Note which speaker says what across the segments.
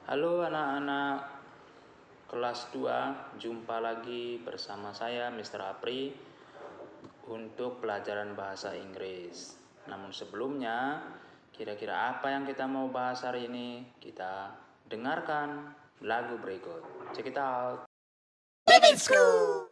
Speaker 1: Halo anak-anak kelas 2, jumpa lagi bersama saya Mr. Apri untuk pelajaran bahasa Inggris. Namun sebelumnya, kira-kira apa yang kita mau bahas hari ini? Kita dengarkan lagu berikut. Check it out.
Speaker 2: Baby School.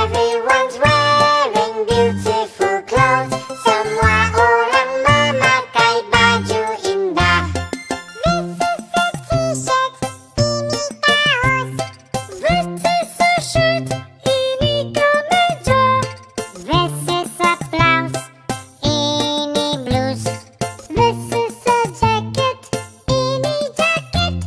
Speaker 2: Everyone's wearing beautiful clothes. Semua orang memakai baju indah. This is a t-shirt, ini kaos. This is a shirt, ini kemeja. This is a blouse, ini blus. This is a jacket, ini jaket.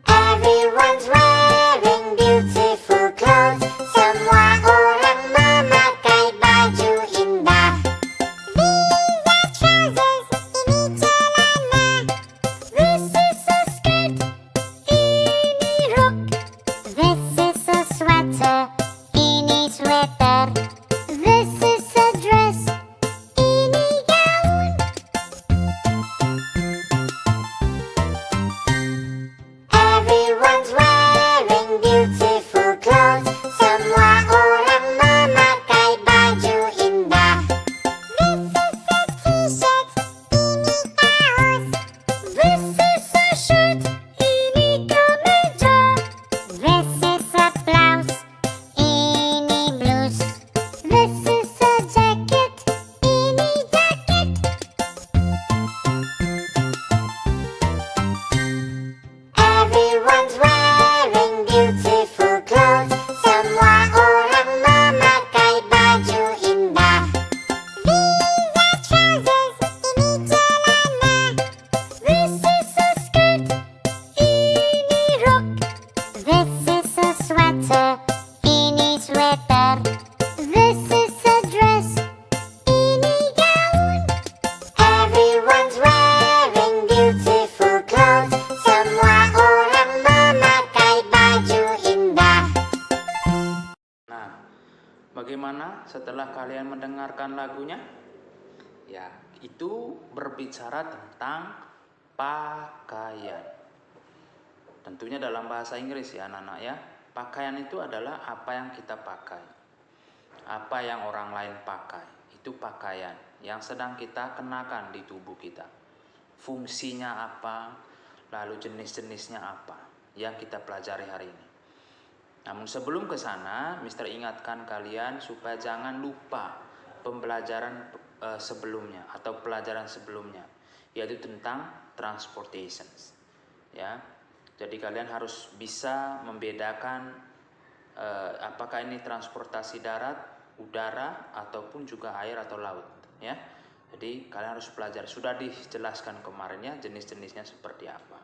Speaker 2: Everyone's wearing beautiful clothes. Semua orang memakai baju indah. These are trousers, ini celana. This is a skirt, ini rok. This is a sweater, ini sweater. This is a dress, ini gaun. Everyone's wearing beautiful clothes. Semua orang memakai baju indah. This is a t-shirt, ini kaos. This is a shirt, ini kemeja. This is a blouse, ini blus. This is a jacket, ini jaket. Everyone's wearing beautiful clothes. Semua orang memakai baju indah. These are trousers, ini celana. This is a skirt, ini rok. This is a sweater, ini sweater. This is a dress, ini gaun. Everyone's wearing beautiful clothes. Semua orang memakai baju indah.
Speaker 1: Nah, bagaimana setelah kalian mendengarkan lagunya? Ya, itu berbicara tentang pakaian. Tentunya dalam bahasa Inggris ya anak-anak ya. Pakaian itu adalah apa yang kita pakai. Apa yang orang lain pakai. Itu pakaian yang sedang kita kenakan di tubuh kita. Fungsinya apa, lalu jenis-jenisnya apa yang kita pelajari hari ini. Namun sebelum ke sana, Mister ingatkan kalian supaya jangan lupa pembelajaran sebelumnya atau pelajaran sebelumnya, yaitu tentang transportation. Ya, jadi kalian harus bisa membedakan apakah ini transportasi darat, udara, ataupun juga air atau laut. Ya, jadi kalian harus pelajari. Sudah dijelaskan kemarin ya jenis-jenisnya seperti apa.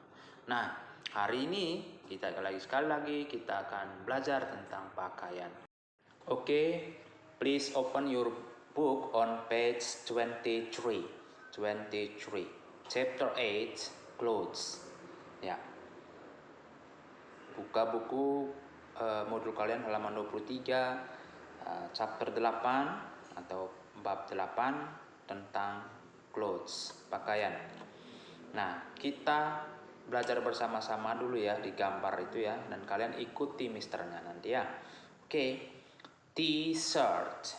Speaker 1: Nah, hari ini kita sekali lagi kita akan belajar tentang pakaian. Oke, please open your book on page 23. Chapter 8, clothes. Ya. Buka buku modul kalian halaman 23, chapter 8 atau bab 8 tentang clothes, pakaian. Nah, kita belajar bersama-sama dulu ya di gambar itu ya, dan kalian ikuti misternya nanti ya. Oke, T-shirt,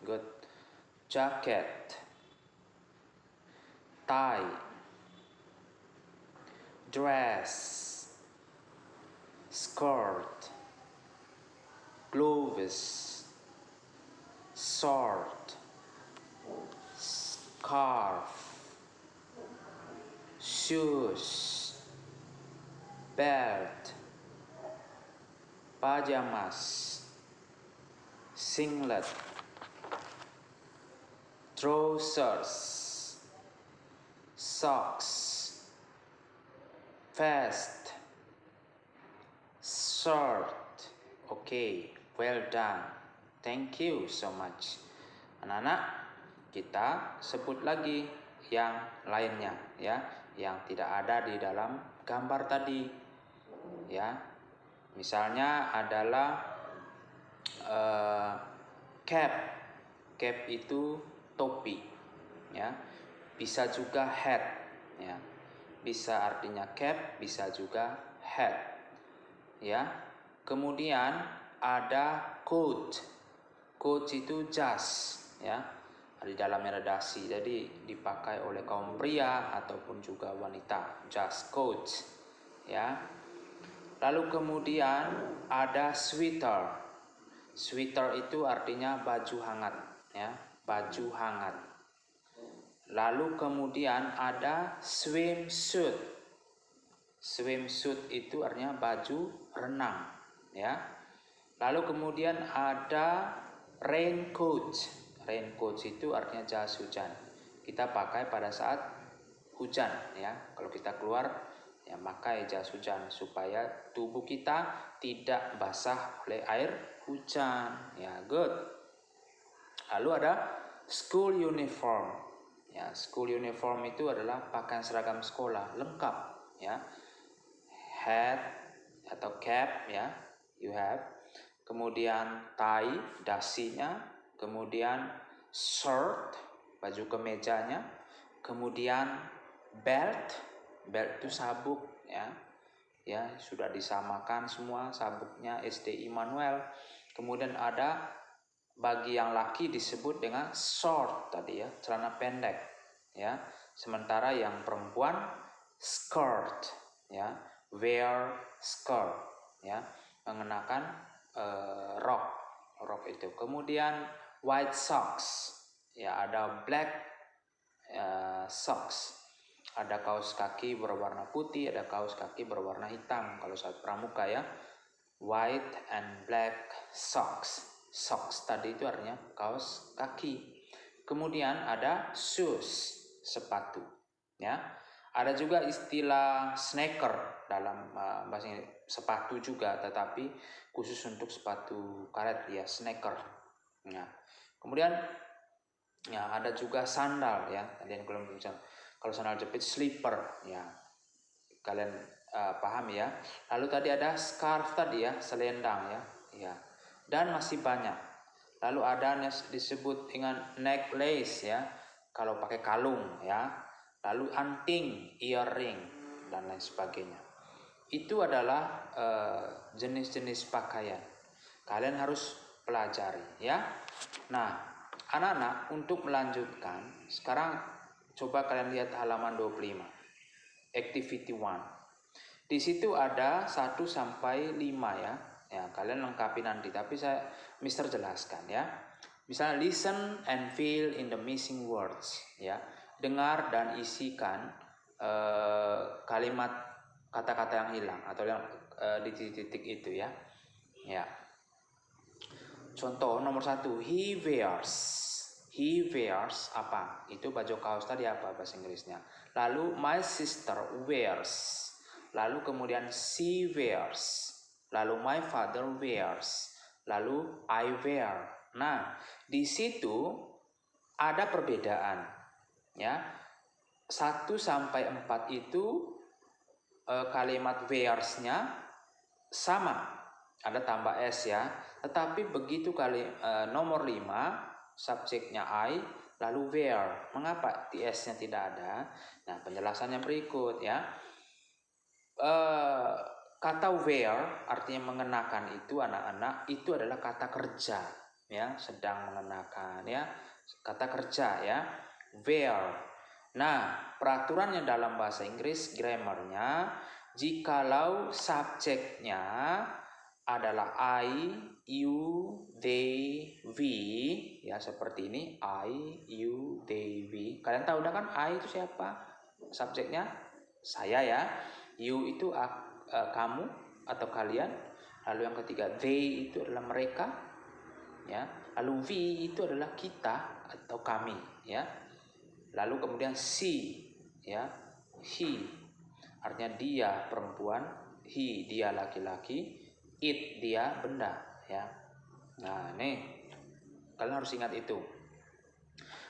Speaker 1: good, jacket, tie, dress, skirt, gloves, short, scarf, shoes, belt, pajamas, singlet, trousers, socks, vest, shirt. Okay, well done. Thank you so much. Anak-anak, kita sebut lagi yang lainnya ya. yang tidak ada di dalam gambar tadi. Ya, misalnya adalah cap. Cap itu topi. Ya, bisa juga hat. Ya, bisa artinya cap, bisa juga hat. Ya, kemudian ada coat. Coat itu jas. Ya, di dalamnya ada dasi, jadi dipakai oleh kaum pria ataupun juga wanita. Jas, coat. Ya. Lalu kemudian ada sweater. Sweater itu artinya baju hangat, ya, baju hangat. Lalu kemudian ada swimsuit. Swimsuit itu artinya baju renang, ya. Lalu kemudian ada raincoat. Raincoat itu artinya jas hujan. Kita pakai pada saat hujan, ya. Kalau kita keluar, ya pakai jas hujan supaya tubuh kita tidak basah oleh air hujan. Ya, good. Lalu ada school uniform. Ya, school uniform itu adalah pakaian seragam sekolah lengkap, ya. Hat atau cap, ya, you have. Kemudian tie, dasinya. Kemudian shirt, baju kemejanya. Kemudian belt, belt itu sabuk, ya. Ya, sudah disamakan semua sabuknya SDI manual. Kemudian ada bagi yang laki disebut dengan short tadi, ya, celana pendek, ya. Sementara yang perempuan skirt, ya, wear skirt, ya, mengenakan rok itu. Kemudian white socks, ya, ada black socks. Ada kaos kaki berwarna putih, ada kaos kaki berwarna hitam kalau saat pramuka, ya. White and black socks. Socks tadi itu artinya kaos kaki. Kemudian ada shoes, sepatu, ya. Ada juga istilah sneaker dalam bahasa Inggris, sepatu juga, tetapi khusus untuk sepatu karet, ya, sneaker. Nah, kemudian ya ada juga sandal, ya. Kalian kalau sandal jepit slipper, ya. Kalian paham, ya. Lalu tadi ada scarf tadi, ya, selendang, ya. Ya. Dan masih banyak. Lalu ada yang disebut dengan necklace, ya, kalau pakai kalung, ya. Lalu anting, earring, dan lain sebagainya. Itu adalah jenis-jenis pakaian. Kalian harus pelajari, ya. Nah, anak-anak, untuk melanjutkan, sekarang coba kalian lihat halaman 25. Activity 1. Di situ ada 1 sampai 5, ya. Ya, kalian lengkapi nanti, tapi Mister jelaskan, ya. Misalnya listen and fill in the missing words, ya. Dengar dan isikan kalimat kata-kata yang hilang atau yang di titik-titik itu, ya. Ya. Contoh nomor 1, he wears. He wears apa? Itu baju kaos tadi, apa bahasa Inggrisnya. Lalu my sister wears. Lalu kemudian she wears. Lalu my father wears. Lalu I wear. Nah, di situ ada perbedaan, ya. 1 sampai 4 itu kalimat wears-nya sama, ada tambah s, ya. Tetapi begitu nomor 5 subjeknya I, lalu wear. Mengapa s-nya tidak ada? Nah, penjelasannya berikut, ya. Kata wear artinya mengenakan itu, anak-anak, itu adalah kata kerja, ya, sedang mengenakan, ya, kata kerja, ya, wear. Nah, peraturannya dalam bahasa Inggris, grammarnya, jikalau subjeknya adalah I, you, they, we, ya, seperti ini, I, you, they, we. Kalian tahu udah kan I itu siapa? Subjeknya saya, ya. You itu kamu atau kalian. Lalu yang ketiga, they itu adalah mereka, ya. Lalu we itu adalah kita atau kami, ya. Lalu kemudian she, ya, he artinya dia perempuan, he dia laki-laki, it dia benda, ya. Nah, nih kalian harus ingat itu.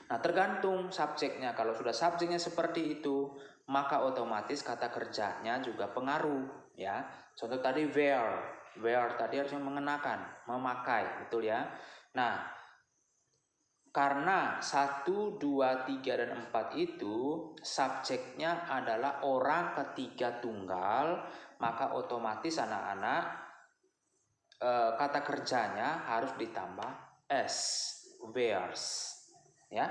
Speaker 1: Nah, tergantung subjeknya. Kalau sudah subjeknya seperti itu, maka otomatis kata kerjanya juga pengaruh ya. Contoh tadi wear tadi harusnya mengenakan, memakai, betul ya. Nah, karena 1, 2, 3, dan 4 itu subjeknya adalah orang ketiga tunggal, maka otomatis anak-anak kata kerjanya harus ditambah s, wears ya,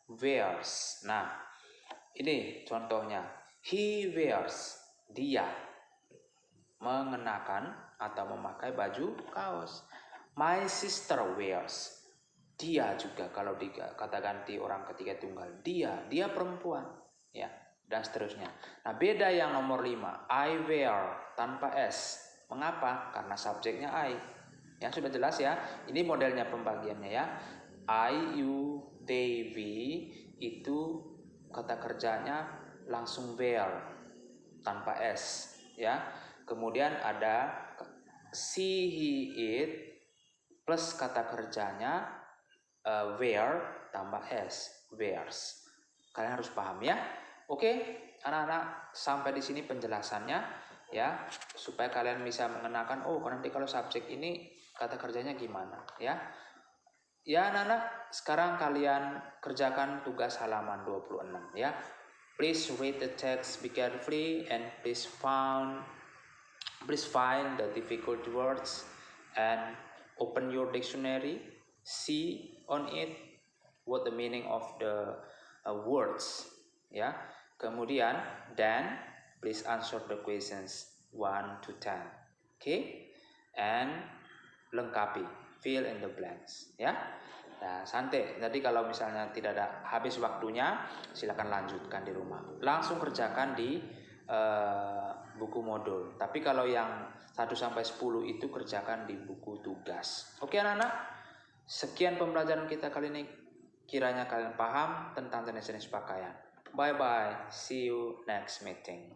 Speaker 1: wears. Nah, ini contohnya, he wears, dia mengenakan atau memakai baju kaos. My sister wears, dia juga kalau kata ganti orang ketiga tunggal, dia perempuan ya, dan seterusnya. Nah, beda yang nomor 5, I wear tanpa s. Mengapa? Karena subjeknya I. Yang sudah jelas ya. Ini modelnya pembagiannya ya. I, you, they, we itu kata kerjanya langsung wear tanpa s ya. Kemudian ada she, he, it plus kata kerjanya wear tambah s, wears. Kalian harus paham ya. Oke, anak-anak, sampai di sini penjelasannya ya, supaya kalian bisa mengenakan nanti kalau subjek ini kata kerjanya gimana ya. Ya anak-anak, sekarang kalian kerjakan tugas halaman 26 ya. Please read the text, be carefully, and please find the difficult words and open your dictionary, see on it what the meaning of the words ya. Kemudian then please answer the questions 1 to 10. Okay? And lengkapi, fill in the blanks ya. Nah, santai. Jadi kalau misalnya tidak ada habis waktunya, silakan lanjutkan di rumah. Langsung kerjakan di buku modul. Tapi kalau yang 1 sampai 10 itu kerjakan di buku tugas. Oke anak-anak? Sekian pembelajaran kita kali ini. Kiranya kalian paham tentang jenis-jenis pakaian. Bye bye. See you next meeting.